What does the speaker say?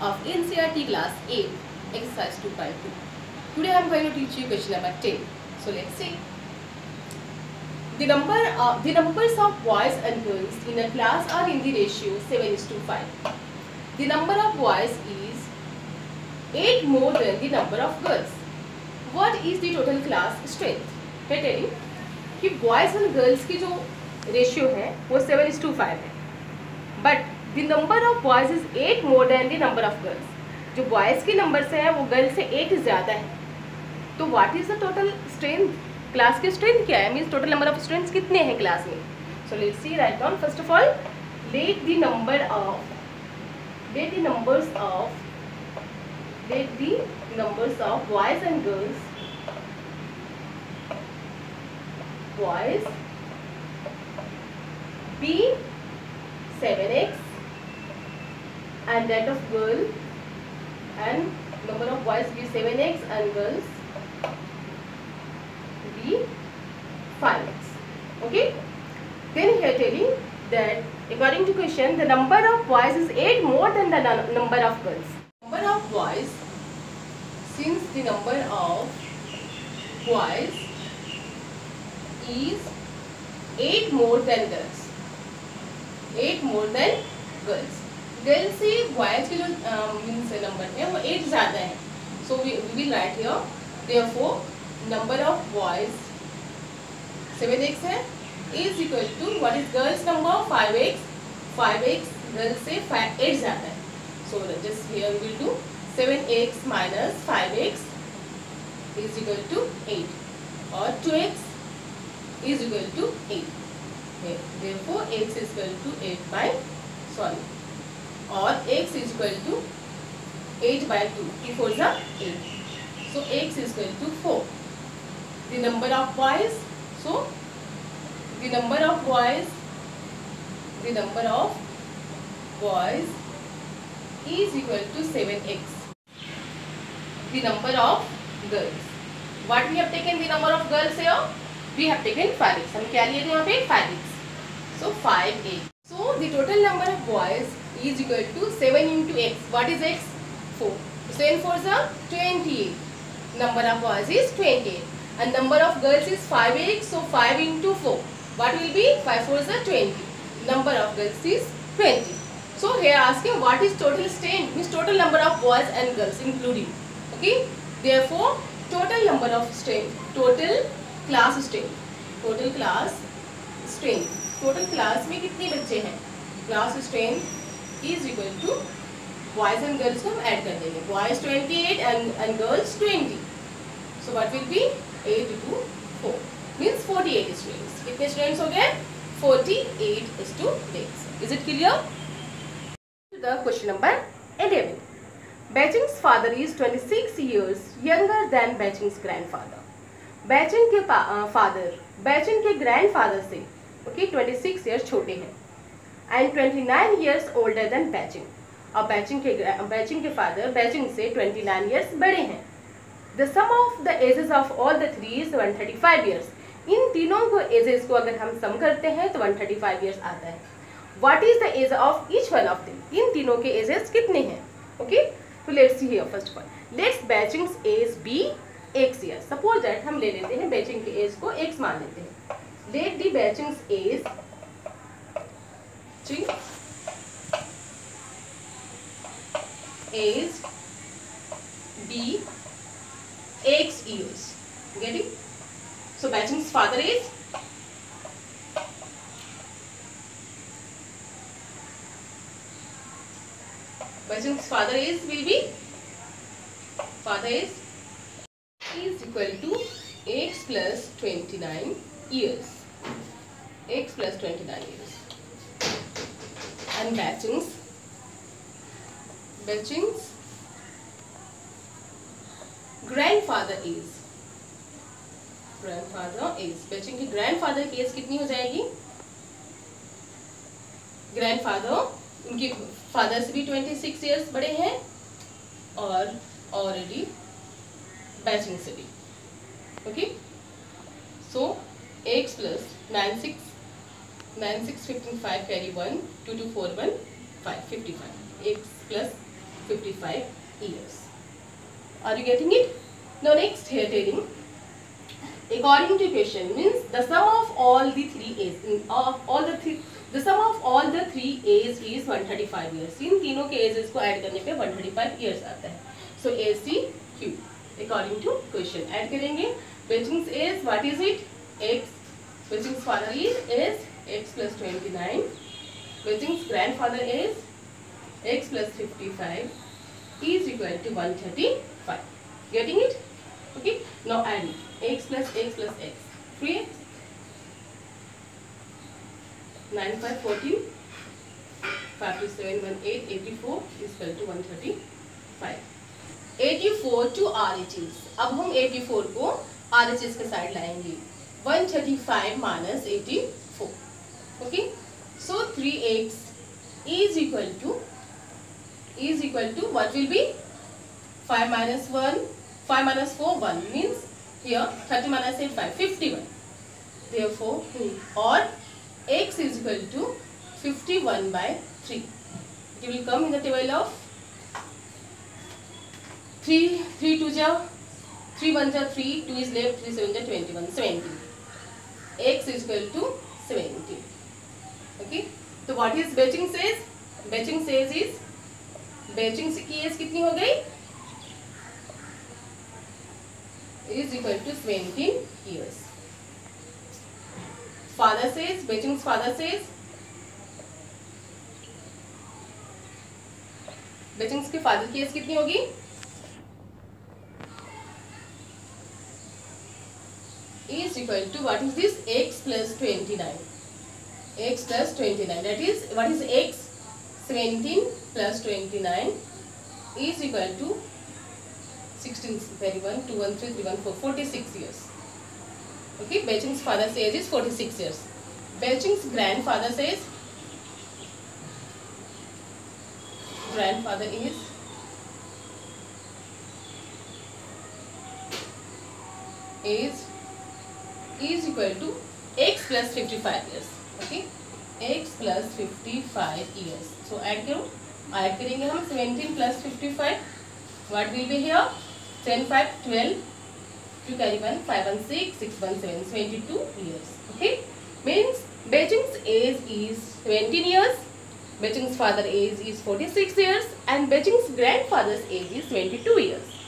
of NCERT class 8, exercise 2.2. Today I am going to teach you question number 10. So let's see. The numbers of boys and girls in a class are in the ratio 7:5. The number of boys is 8 more than the number of girls. What is the total class strength? है telling कि boys and girls की जो ratio है वो 7:5 है, but the number of boys is 8 more than the number of girls. जो boys के number से है वो गर्ल्स से 8 ज़्यादा है. तो what is the total strength? Class की स्ट्रेंथ क्या है, means total number of students कितने हैं क्लास में. So let's see, write down. First of all let the numbers of boys and girls, boys be 7x and that of girl, and number of boys be 7x and girls be 5x. Okay, then here telling that according to question the number of boys is 8 more than the number of girls. Number of boys, since the number of boys is 8 more than girls. 8 more than girls. Girls से boys के जो means number है वो 8 ज़्यादा है. So we will write here therefore number of boys 7x है is equal to what is girls number 5x. 5x girls से 8 ज़्यादा है. So just here we will do 7x minus 5x is equal to 8 और 2x is equal to 8. Therefore x is equal to 8 by और x is equal to 8 by 2. 3 4 is 8. So x is equal to 4. The number of boys, so the number of boys is equal to 7x. The number of girls, what we have taken the number of girls here? We have taken 5x. हम क्या लिए थे यहाँ पे 5x. So 5x. So the total number of boys is equal to 7 into x. What is x? 4. 7 4s are 28. Number of boys is 28. And number of girls is 5x. So 5 into 4. What will be? 5 4s are 20. Number of girls is 20. So here asking what is total strength? Means total number of boys and girls including. Okay. Therefore total number of strength. Total class class में कितने बच्चे हैं? Class strength is equal to boys and girls को हम add कर देंगे. Boys 28 and girls 20. So what will be 8 into 4 means 48 students. कितने students हो गए? 48 students. Is it clear? The question number 11. Baching's father is 26 years younger than Baching's grandfather. Baching के father Baching के grandfather से 26 years छोटे हैं and 29 years older than Baching. और Baching के फादर बैचिंग से 29 ईयर्स बड़े हैं. The sum of the ages of all the three is 135 years. इन तीनों को एजेस को अगर हम सम करते हैं तो 135 ईयर्स आता है. What is the age of each one of them? इन तीनों के एजेस कितने हैं? ओके, तो let's see here. First of all let's Baiching's age be x year. Suppose that हम ले लेते हैं बैचिंग के एज को x मान लेते हैं. Let the Baiching's age be x years. Getting? So Baiching's father is will be father is equal to x plus 29 years. X plus 29 years. And Baching's grandfather is Baching की grandfather की as कितनी हो जाएगी? Grandfather उनके father से भी 26 years बड़े हैं और ऑलरेडी बैचिंग से भी. Okay, so x plus 9 6 9 6 15 5 carry 1 2 2 4 1 5 55. x plus 55 years. Are you getting it? Now next here telling, according to question means the sum of all the three A's, the sum of all the three A's is 135 years. इन तीनों के A's को add करने पे 135 years आता है. So ACQ according to question add करेंगे. Beching's age, what is it? X. Beching's father is X plus 29. Beching's grandfather is X plus 55 is equal to 135. Getting it? Okay. Now add it. X plus X plus X. 3x. 9 5 14. 5 to 7 1 8 84 is equal to 135. 84 to RHS. अब हम 84 को RHS के side लाएंगे. 135 minus 84. Okay. So 3x is equal to what will be? 5 minus 1, 5 minus 4, 1 means here 30 minus 8, 5, 51. Therefore, or x is equal to 51 by 3. It will come in the table of 3 2 ja, 3 1 ja 3, 2 is left, 3 7 ja 21, 70. X is equal to 70. Okay. So what is Beching says? Beching says is Beching की as कितनी हो गई? Is equal to 17 years. Father says, Beching's father says, Beching's के father की as कितनी होगी? Is equal to what is this? X plus 29. X plus 29. That is, what is X? 17 plus 29 is equal to 16, 31, 2, 1, 3, 3, 1, 4, 46 years. Okay, Beching's father's age is 46 years. Beching's grandfather says, grandfather is equal to X plus 55 years. Okay. X plus 55 years. So add करो, add करेंगे हम 17 plus 55. What will be here? 10 5 12. 2 carry 1 5 1 6 6 1 7 22 years. Okay. Means Beching's age is 17 years. Beching's father age is 46 years and Beching's grandfather's age is 22 years.